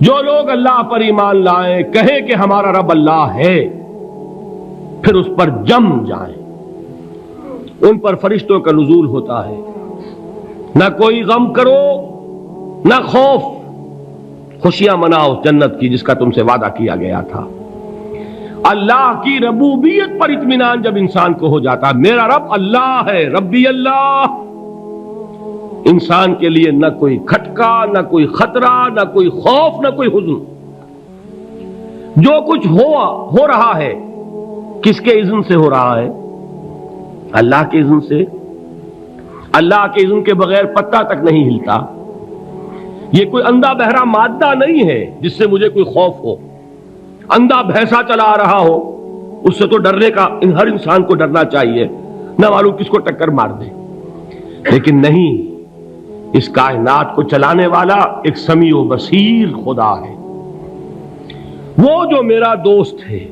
جو لوگ اللہ پر ایمان لائیں، کہیں کہ ہمارا رب اللہ ہے، پھر اس پر جم جائیں، ان پر فرشتوں کا نزول ہوتا ہے۔ نہ کوئی غم کرو نہ خوف، خوشیاں مناؤ جنت کی جس کا تم سے وعدہ کیا گیا تھا۔ اللہ کی ربوبیت پر اطمینان جب انسان کو ہو جاتا، میرا رب اللہ ہے، ربی اللہ، انسان کے لیے نہ کوئی کھٹکا، نہ کوئی خطرہ، نہ کوئی خوف، نہ کوئی حزن۔ جو کچھ ہو رہا ہے کس کے اذن سے ہو رہا ہے؟ اللہ کے اذن سے۔ اللہ کے اذن کے بغیر پتہ تک نہیں ہلتا۔ یہ کوئی اندھا بہرا مادہ نہیں ہے جس سے مجھے کوئی خوف ہو۔ اندھا بھینسا چلا آ رہا ہو، اس سے تو ڈرنے کا ہر انسان کو ڈرنا چاہیے، نہ معلوم کس کو ٹکر مار دے۔ لیکن نہیں، اس کائنات کو چلانے والا ایک سمیع و بصیر خدا ہے، وہ جو میرا دوست ہے،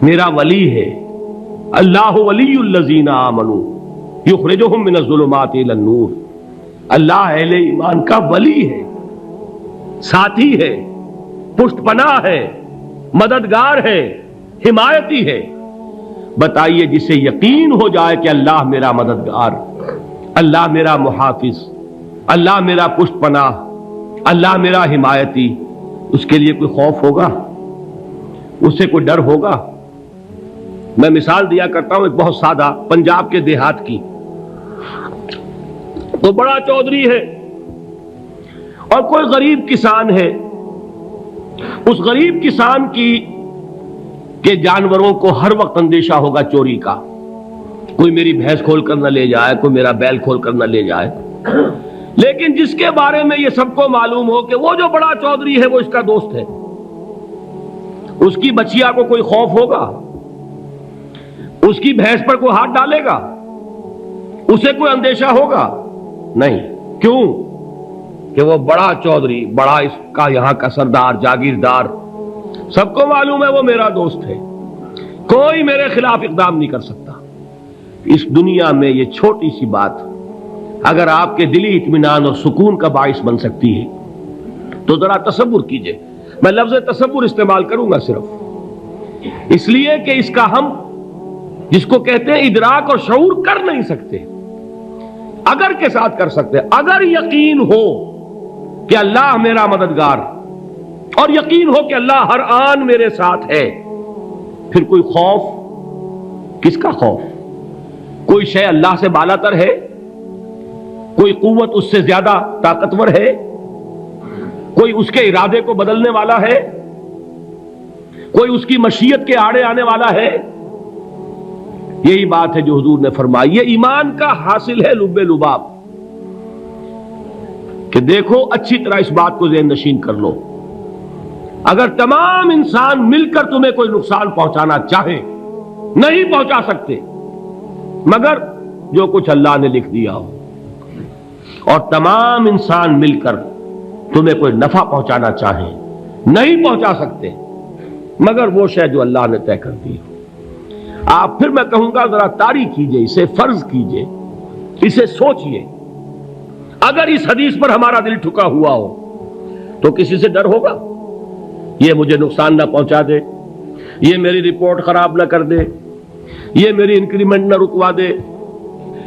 میرا ولی ہے۔ اللہ ولی الذین آمنوا یخرجہم من الظلمات الی النور۔ اللہ اہل ایمان کا ولی ہے، ساتھی ہے، پشت پناہ ہے، مددگار ہے، حمایتی ہے۔ بتائیے جسے یقین ہو جائے کہ اللہ میرا مددگار، اللہ میرا محافظ، اللہ میرا پشت پناہ، اللہ میرا حمایتی، اس کے لیے کوئی خوف ہوگا؟ اس سے کوئی ڈر ہوگا؟ میں مثال دیا کرتا ہوں ایک بہت سادہ، پنجاب کے دیہات کی۔ تو بڑا چودھری ہے اور کوئی غریب کسان ہے۔ اس غریب کسان کے جانوروں کو ہر وقت اندیشہ ہوگا چوری کا، کوئی میری بھینس کھول کر نہ لے جائے، کوئی میرا بیل کھول کر نہ لے جائے۔ لیکن جس کے بارے میں یہ سب کو معلوم ہو کہ وہ جو بڑا چودھری ہے وہ اس کا دوست ہے، اس کی بچیا کو کوئی خوف ہوگا؟ اس کی بھینس پر کوئی ہاتھ ڈالے گا؟ اسے کوئی اندیشہ ہوگا؟ نہیں۔ کیوں؟ کہ وہ بڑا چودھری، بڑا اس کا یہاں کا سردار، جاگیردار، سب کو معلوم ہے وہ میرا دوست ہے، کوئی میرے خلاف اقدام نہیں کر سکتا۔ اس دنیا میں یہ چھوٹی سی بات اگر آپ کے دلی اطمینان اور سکون کا باعث بن سکتی ہے تو ذرا تصور کیجئے۔ میں لفظ تصور استعمال کروں گا صرف اس لیے کہ اس کا ہم جس کو کہتے ہیں ادراک اور شعور کر نہیں سکتے، اگر کے ساتھ کر سکتے۔ اگر یقین ہو کہ اللہ میرا مددگار اور یقین ہو کہ اللہ ہر آن میرے ساتھ ہے، پھر کوئی خوف، کس کا خوف؟ کوئی شے اللہ سے بالاتر ہے؟ کوئی قوت اس سے زیادہ طاقتور ہے؟ کوئی اس کے ارادے کو بدلنے والا ہے؟ کوئی اس کی مشیت کے آڑے آنے والا ہے؟ یہی بات ہے جو حضور نے فرمائی۔ یہ ایمان کا حاصل ہے لب لباب، کہ دیکھو اچھی طرح اس بات کو ذہن نشین کر لو، اگر تمام انسان مل کر تمہیں کوئی نقصان پہنچانا چاہے نہیں پہنچا سکتے، مگر جو کچھ اللہ نے لکھ دیا ہو، اور تمام انسان مل کر تمہیں کوئی نفع پہنچانا چاہیں نہیں پہنچا سکتے، مگر وہ شے جو اللہ نے طے کر دی ہو۔ آپ پھر میں کہوں گا ذرا طاری کیجئے، اسے فرض کیجئے، اسے سوچئے۔ اگر اس حدیث پر ہمارا دل ٹھکا ہوا ہو تو کسی سے ڈر ہوگا؟ یہ مجھے نقصان نہ پہنچا دے، یہ میری رپورٹ خراب نہ کر دے، یہ میری انکریمنٹ نہ رکوا دے،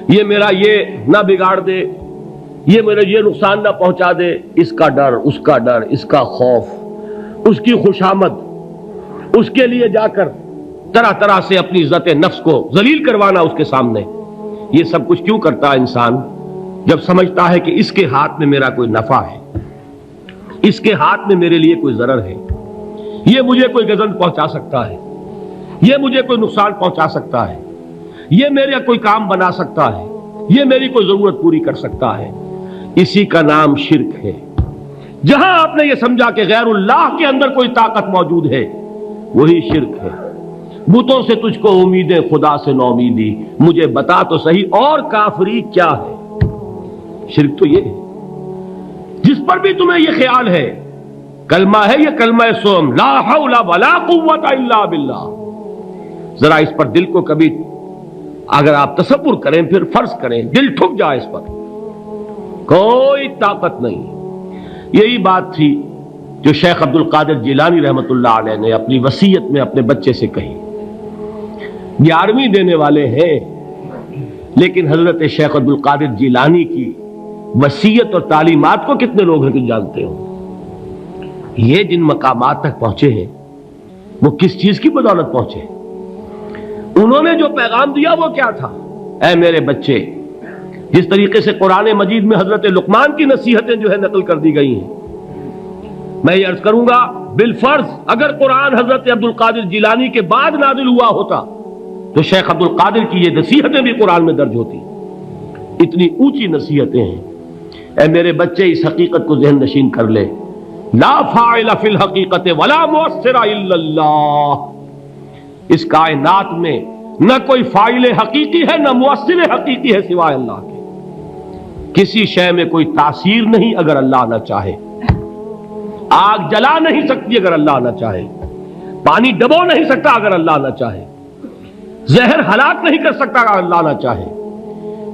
یہ میرا یہ نہ بگاڑ دے، یہ میرا یہ نقصان نہ پہنچا دے۔ اس کا ڈر، اس کا ڈر، اس کا خوف، اس کی خوشامد، اس کے لیے جا کر طرح طرح سے اپنی عزت نفس کو ذلیل کروانا اس کے سامنے، یہ سب کچھ کیوں کرتا ہے انسان؟ جب سمجھتا ہے کہ اس کے ہاتھ میں میرا کوئی نفع ہے، اس کے ہاتھ میں میرے لیے کوئی ضرر ہے، یہ مجھے کوئی گزن پہنچا سکتا ہے، یہ مجھے کوئی نقصان پہنچا سکتا ہے، یہ میرا کوئی کام بنا سکتا ہے، یہ میری کوئی ضرورت پوری کر سکتا ہے، اسی کا نام شرک ہے۔ جہاں آپ نے یہ سمجھا کہ غیر اللہ کے اندر کوئی طاقت موجود ہے، وہی شرک ہے۔ بتوں سے تجھ کو امیدیں، خدا سے نو امیدی، مجھے بتا تو صحیح اور کافری کیا ہے؟ شرک تو یہ ہے۔ جس پر بھی تمہیں یہ خیال ہے، کلمہ ہے یہ کلمہ سوم، لا حول ولا قوت الا باللہ، ذرا اس پر دل کو کبھی اگر آپ تصور کریں، پھر فرض کریں، دل ٹھک جائے اس پر، کوئی طاقت نہیں۔ یہی بات تھی جو شیخ عبد القادر جیلانی رحمۃ اللہ علیہ نے اپنی وصیت میں اپنے بچے سے کہی. 11ویں دینے والے ہیں، لیکن حضرت شیخ عبد القادر جیلانی کی وصیت اور تعلیمات کو کتنے لوگ ہیں کہ جانتے ہو؟ یہ جن مقامات تک پہنچے ہیں وہ کس چیز کی بدولت پہنچے؟ انہوں نے جو پیغام دیا وہ کیا تھا؟ اے میرے بچے، جس طریقے سے قرآن مجید میں حضرت لقمان کی نصیحتیں جو ہے نقل کر دی گئی ہیں، میں یہ عرض کروں گا بالفرض اگر قرآن حضرت عبد القادر جیلانی کے بعد نازل ہوا ہوتا تو شیخ عبد القادر کی یہ نصیحتیں بھی قرآن میں درج ہوتی. اتنی اونچی نصیحتیں ہیں. اے میرے بچے، اس حقیقت کو ذہن نشین کر لے، لا فاعل فی الحقیقت ولا مؤثر الا اللہ. اس کائنات میں نہ کوئی فاعل حقیقی ہے نہ مؤثر حقیقی ہے سوائے اللہ کے. کسی شے میں کوئی تاثیر نہیں اگر اللہ نہ چاہے. آگ جلا نہیں سکتی اگر اللہ نہ چاہے. پانی ڈبو نہیں سکتا اگر اللہ نہ چاہے. زہر ہلاک نہیں کر سکتا اگر اللہ نہ چاہے.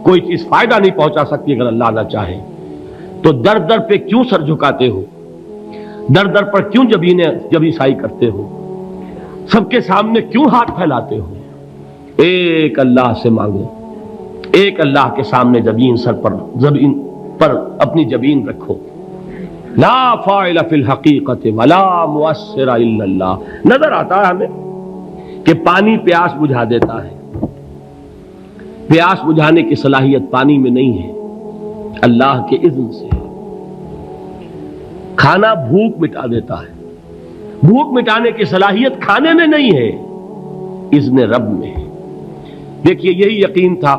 کوئی چیز فائدہ نہیں پہنچا سکتی اگر اللہ نہ چاہے. تو در در پہ کیوں سر جھکاتے ہو؟ در در پر کیوں جبیں سائی کرتے ہو؟ سب کے سامنے کیوں ہاتھ پھیلاتے ہو؟ ایک اللہ سے مانگو. ایک اللہ کے سامنے زمین پر اپنی جبین رکھو. لا فاعل فی الحقیقت ولا مؤثر الا اللہ. نظر آتا ہے ہمیں کہ پانی پیاس بجھا دیتا ہے. پیاس بجھانے کی صلاحیت پانی میں نہیں ہے، اللہ کے اذن سے. کھانا بھوک مٹا دیتا ہے. بھوک مٹانے کی صلاحیت کھانے میں نہیں ہے، اذن رب میں ہے. دیکھیے یہی یقین تھا.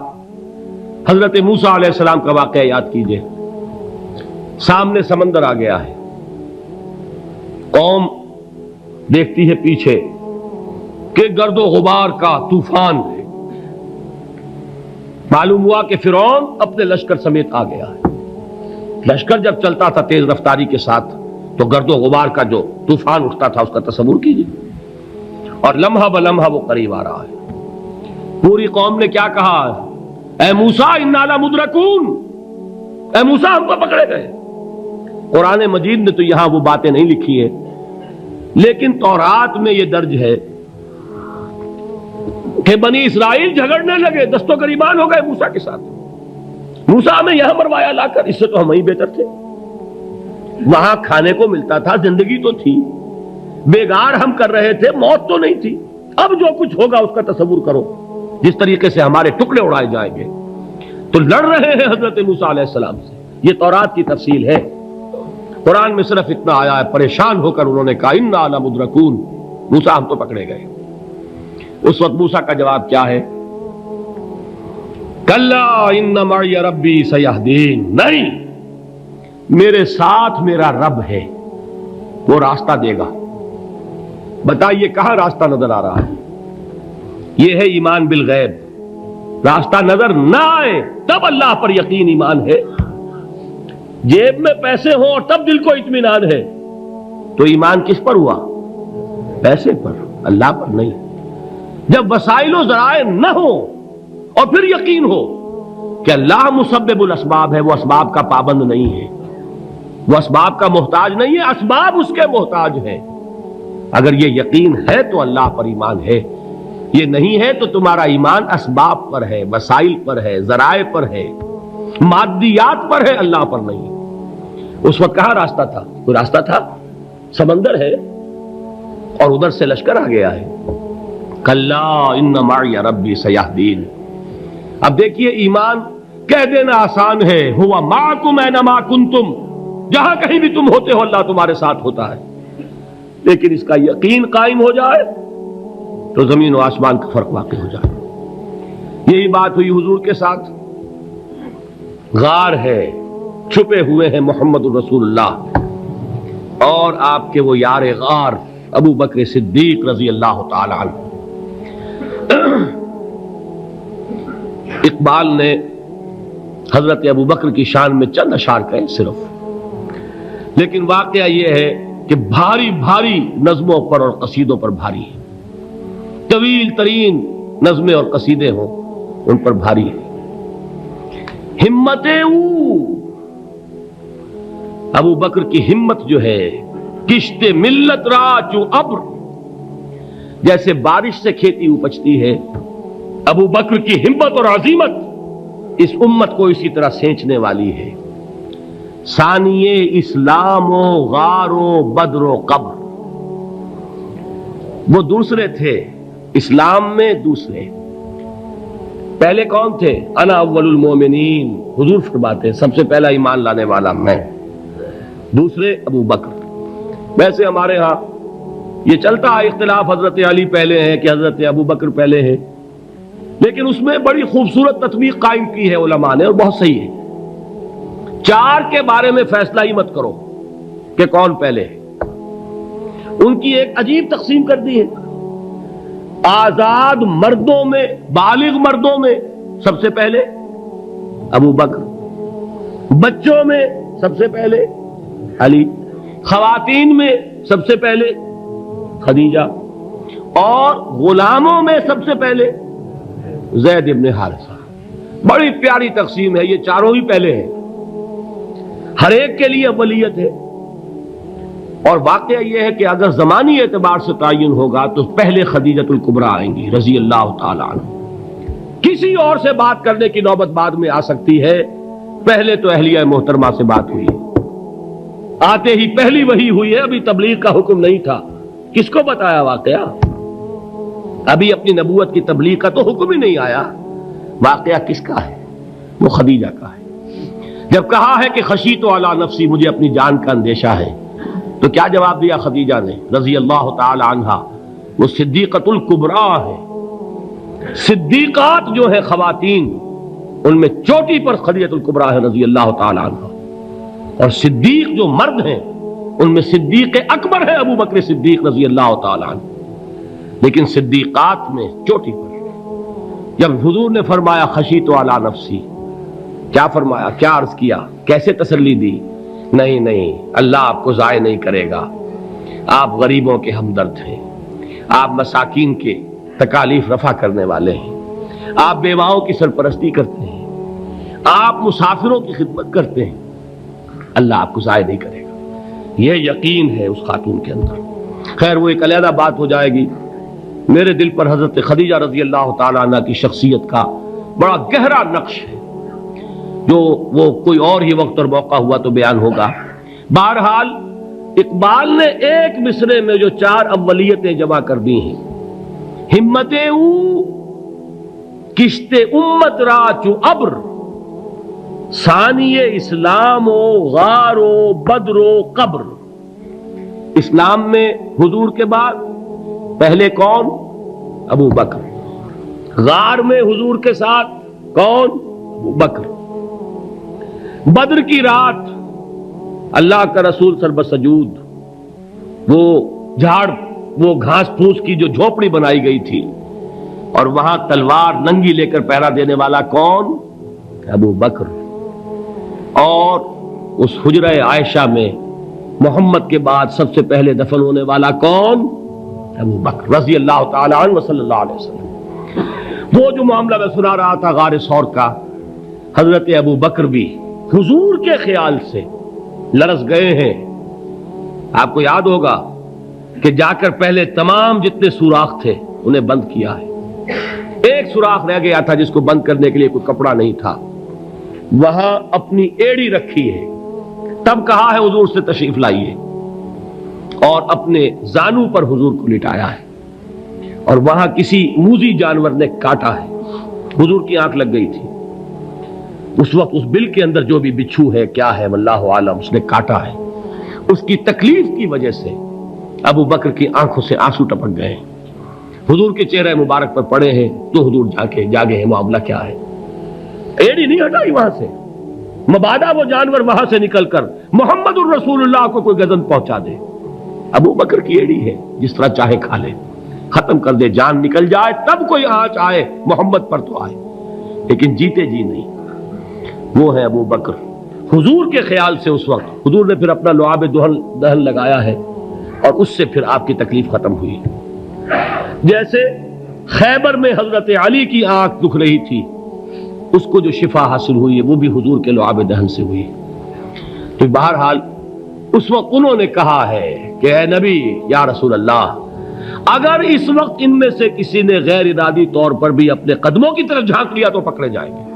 حضرت موسیٰ علیہ السلام کا واقعہ یاد کیجئے. سامنے سمندر آ گیا ہے، قوم دیکھتی ہے پیچھے کہ گرد و غبار کا طوفان ہے. معلوم ہوا کہ فرعون اپنے لشکر سمیت آ گیا ہے. لشکر جب چلتا تھا تیز رفتاری کے ساتھ تو گرد و غبار کا جو طوفان اٹھتا تھا اس کا تصور کیجیے. اور لمحہ بلمحہ وہ قریب آ رہا ہے. پوری قوم نے کیا کہا؟ اے موسیٰ انا لمدرکون، اے موسیٰ ہم کو پکڑے گئے. قرآن مجید نے تو یہاں وہ باتیں نہیں لکھی ہیں، لیکن تورات میں یہ درج ہے کہ بنی اسرائیل جھگڑنے لگے، دست و گریبان ہو گئے موسیٰ کے ساتھ. موسیٰ ہمیں یہاں مروایا لا کر، اس سے تو ہم ہی بہتر تھے. وہاں کھانے کو ملتا تھا، زندگی تو تھی، بیگار ہم کر رہے تھے، موت تو نہیں تھی. اب جو کچھ ہوگا اس کا تصور کرو، جس طریقے سے ہمارے ٹکڑے اڑائے جائیں گے. تو لڑ رہے ہیں حضرت موسیٰ علیہ السلام سے. یہ تورات کی تفصیل ہے. قرآن میں صرف اتنا آیا ہے، پریشان ہو کر انہوں نے کہا انا لمدرکون، موسیٰ ہم تو پکڑے گئے. اس وقت موسیٰ کا جواب کیا ہے؟ کلا ان معی ربی سیہدین. نہیں، میرے ساتھ میرا رب ہے، وہ راستہ دے گا. بتائیے کہاں راستہ نظر آ رہا ہے؟ یہ ہے ایمان بالغیب. راستہ نظر نہ آئے تب اللہ پر یقین ایمان ہے. جیب میں پیسے ہوں اور تب دل کو اطمینان ہے تو ایمان کس پر ہوا؟ پیسے پر، اللہ پر نہیں. جب وسائل و ذرائع نہ ہو اور پھر یقین ہو کہ اللہ مسبب الاسباب ہے، وہ اسباب کا پابند نہیں ہے، وہ اسباب کا محتاج نہیں ہے، اسباب اس کے محتاج ہیں. اگر یہ یقین ہے تو اللہ پر ایمان ہے. یہ نہیں ہے تو تمہارا ایمان اسباب پر ہے، وسائل پر ہے، ذرائع پر ہے، مادیات پر ہے، اللہ پر نہیں. اس وقت کہاں راستہ تھا؟ کوئی راستہ تھا؟ سمندر ہے اور ادھر سے لشکر آ گیا ہے. کلا ان معی ربی سیہدین. اب دیکھیے ایمان کہہ دینا آسان ہے، ہوا معکم اینما کنتم، جہاں کہیں بھی تم ہوتے ہو اللہ تمہارے ساتھ ہوتا ہے. لیکن اس کا یقین قائم ہو جائے تو زمین و آسمان کا فرق واقع ہو جائے. یہی بات ہوئی حضور کے ساتھ. غار ہے، چھپے ہوئے ہیں محمد الرسول اللہ اور آپ کے وہ یار غار ابو بکر صدیق رضی اللہ تعالی عنہ. اقبال نے حضرت ابو بکر کی شان میں چند اشعار کہے صرف، لیکن واقعہ یہ ہے کہ بھاری بھاری نظموں پر اور قصیدوں پر بھاری ہے. طویل ترین نظمیں اور قصیدے ہوں ان پر بھاری ہے. ہمت ابو بکر کی ہمت جو ہے کشت ملت را چو ابر، جیسے بارش سے کھیتی اپجتی ہے، ابو بکر کی ہمت اور عزیمت اس امت کو اسی طرح سینچنے والی ہے۔ ثانیے اسلام و غار و بدر و قبر، وہ دوسرے تھے اسلام میں، دوسرے پہلے کون تھے؟ انا اول المومنین، حضور فرماتے ہیں سب سے پہلا ایمان لانے والا میں، دوسرے ابو بکر۔ ویسے ہمارے ہاں یہ چلتا ہے اختلاف، حضرت علی پہلے ہیں کہ حضرت ابو بکر پہلے ہیں، لیکن اس میں بڑی خوبصورت تطبیق قائم کی ہے علماء نے، اور بہت صحیح ہے۔ چار کے بارے میں فیصلہ ہی مت کرو کہ کون پہلے ہے، ان کی ایک عجیب تقسیم کر دی ہے۔ آزاد مردوں میں، بالغ مردوں میں سب سے پہلے ابو بکر، بچوں میں سب سے پہلے علی، خواتین میں سب سے پہلے خدیجہ، اور غلاموں میں سب سے پہلے زید ابن حارثہ۔ بڑی پیاری تقسیم ہے، یہ چاروں ہی پہلے ہیں، ہر ایک کے لیے اولیت ہے۔ اور واقعہ یہ ہے کہ اگر زمانی اعتبار سے تعین ہوگا تو پہلے خدیجۃ الکبریٰ آئیں گی رضی اللہ تعالی عنہ، کسی اور سے بات کرنے کی نوبت بعد میں آ سکتی ہے، پہلے تو اہلیہ محترمہ سے بات ہوئی ہے، آتے ہی پہلی وحی ہوئی ہے، ابھی تبلیغ کا حکم نہیں تھا۔ کس کو بتایا واقعہ؟ ابھی اپنی نبوت کی تبلیغ کا تو حکم ہی نہیں آیا، واقعہ کس کا ہے؟ وہ خدیجہ کا ہے۔ جب کہا ہے کہ خشیت علی نفسی، مجھے اپنی جان کا اندیشہ ہے، تو کیا جواب دیا خدیجہ نے رضی اللہ تعالی عنہا؟ وہ صدیقۃ الکبریٰ ہے، صدیقات جو ہے خواتین ان میں چوٹی پر خدیجۃ الکبریٰ ہے رضی اللہ تعالی عنہا، اور صدیق جو مرد ہیں ان میں صدیق اکبر ہے ابو بکر صدیق رضی اللہ تعالی عنہ، لیکن صدیقات میں چوٹی پر۔ جب حضور نے فرمایا خشیت علی نفسی، کیا فرمایا؟ کیا عرض کیا؟ کیسے تسلی دی؟ نہیں نہیں، اللہ آپ کو ضائع نہیں کرے گا، آپ غریبوں کے ہمدرد ہیں، آپ مساکین کے تکالیف رفع کرنے والے ہیں، آپ بیواؤں کی سرپرستی کرتے ہیں، آپ مسافروں کی خدمت کرتے ہیں، اللہ آپ کو ضائع نہیں کرے گا۔ یہ یقین ہے اس خاتون کے اندر۔ خیر وہ ایک علیحدہ بات ہو جائے گی۔ میرے دل پر حضرت خدیجہ رضی اللہ تعالی عنہ کی شخصیت کا بڑا گہرا نقش ہے، جو وہ کوئی اور ہی وقت اور موقع ہوا تو بیان ہوگا۔ بہرحال اقبال نے ایک مصرے میں جو چار اولیتیں جمع کر دی ہیں، ہمت او کشت امت را چو ابر، ثانی اسلام و غار و بدر و قبر۔ اسلام میں حضور کے بعد پہلے کون؟ ابو بکر۔ غار میں حضور کے ساتھ کون؟ ابو بکر۔ بدر کی رات اللہ کا رسول سربسجود وہ جھاڑ، وہ گھاس پھوس کی جو جھوپڑی بنائی گئی تھی، اور وہاں تلوار ننگی لے کر پہرا دینے والا کون؟ ابو بکر۔ اور اس حجرہ عائشہ میں محمد کے بعد سب سے پہلے دفن ہونے والا کون؟ ابو بکر رضی اللہ تعالی عنہ صلی اللہ علیہ وسلم۔ وہ جو معاملہ میں سنا رہا تھا غار ثور کا، حضرت ابو بکر بھی حضور کے خیال سے لرز گئے ہیں۔ آپ کو یاد ہوگا کہ جا کر پہلے تمام جتنے سوراخ تھے انہیں بند کیا ہے، ایک سوراخ رہ گیا تھا جس کو بند کرنے کے لیے کوئی کپڑا نہیں تھا، وہاں اپنی ایڑی رکھی ہے، تب کہا ہے حضور سے تشریف لائیے، اور اپنے زانو پر حضور کو لٹایا ہے، اور وہاں کسی موذی جانور نے کاٹا ہے، حضور کی آنکھ لگ گئی تھی اس وقت، اس بل کے اندر جو بھی بچھو ہے کیا ہے واللہ عالم، اس نے کاٹا ہے۔ اس کی تکلیف کی وجہ سے ابو بکر کی آنکھوں سے آنسو ٹپک گئے، حضور کے چہرے مبارک پر پڑے ہیں، تو حضور جاگے ہیں، معاملہ کیا ہے؟ ایڑی نہیں ہٹائی وہاں سے، مبادا وہ جانور وہاں سے نکل کر محمد الرسول اللہ کو کوئی گزن پہنچا دے، ابو بکر کی ایڑی ہے، جس طرح چاہے کھا لے، ختم کر دے، جان نکل جائے تب کوئی آنچ آئے محمد پر تو آئے، لیکن جیتے جی نہیں۔ وہ ہے ابو بکر حضور کے خیال سے۔ اس وقت حضور نے پھر اپنا لعاب دہن لگایا ہے، اور اس سے پھر آپ کی تکلیف ختم ہوئی۔ جیسے خیبر میں حضرت علی کی آنکھ دکھ رہی تھی، اس کو جو شفا حاصل ہوئی ہے وہ بھی حضور کے لعاب دہن سے ہوئی۔ تو بہرحال اس وقت انہوں نے کہا ہے کہ اے نبی یا رسول اللہ، اگر اس وقت ان میں سے کسی نے غیر ارادی طور پر بھی اپنے قدموں کی طرف جھانک لیا تو پکڑے جائیں گے۔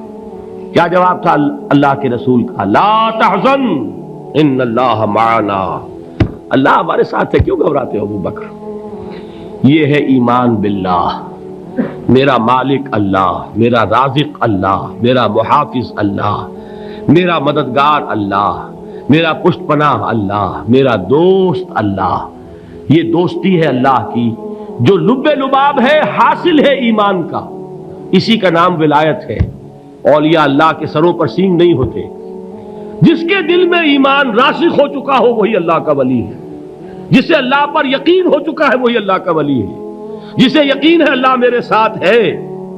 کیا جواب تھا اللہ کے رسول کا؟ لا تحزن ان اللہ معنا، اللہ ہمارے ساتھ ہے، کیوں گھبراتے ہو ابو بکر؟ یہ ہے ایمان باللہ، میرا مالک اللہ، میرا رازق اللہ، میرا محافظ اللہ، میرا مددگار اللہ، میرا پشت پناہ اللہ، میرا دوست اللہ۔ یہ دوستی ہے اللہ کی جو لب لباب ہے، حاصل ہے ایمان کا، اسی کا نام ولایت ہے۔ اولیاء اللہ کے سروں پر سینگ نہیں ہوتے، جس کے دل میں ایمان راسخ ہو چکا ہو وہی اللہ کا ولی ہے، جسے اللہ پر یقین ہو چکا ہے وہی اللہ کا ولی ہے، جسے یقین ہے اللہ میرے ساتھ ہے،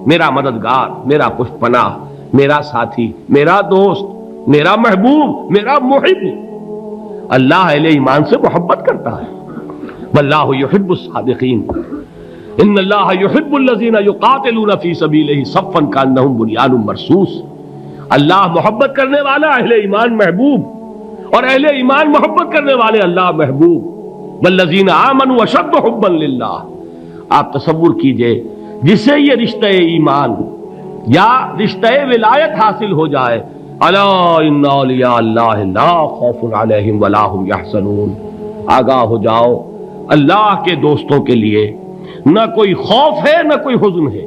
میرا مددگار، میرا پشت پناہ، میرا ساتھی، میرا دوست، میرا محبوب، میرا محب۔ اللہ اہل ایمان سے محبت کرتا ہے، واللہ یحب الصادقین، ان اللہ یحب الذین یقاتلون فی سبیلہ صفا کانہم بنیان مرصوص۔ اللہ محبت کرنے والا، اہل ایمان محبوب، اور اہل ایمان محبت کرنے والے اللہ محبوب۔ والذین آمنوا اشد حبا للہ۔ آپ تصور کیجئے جسے یہ رشتہ ایمان یا رشتہ ولایت حاصل ہو جائے، الا ان اولیاء اللہ لا خوف علیہم ولا هم یحزنون، آگاہ ہو جاؤ، اللہ کے دوستوں کے لیے نہ کوئی خوف ہے نہ کوئی حزن ہے۔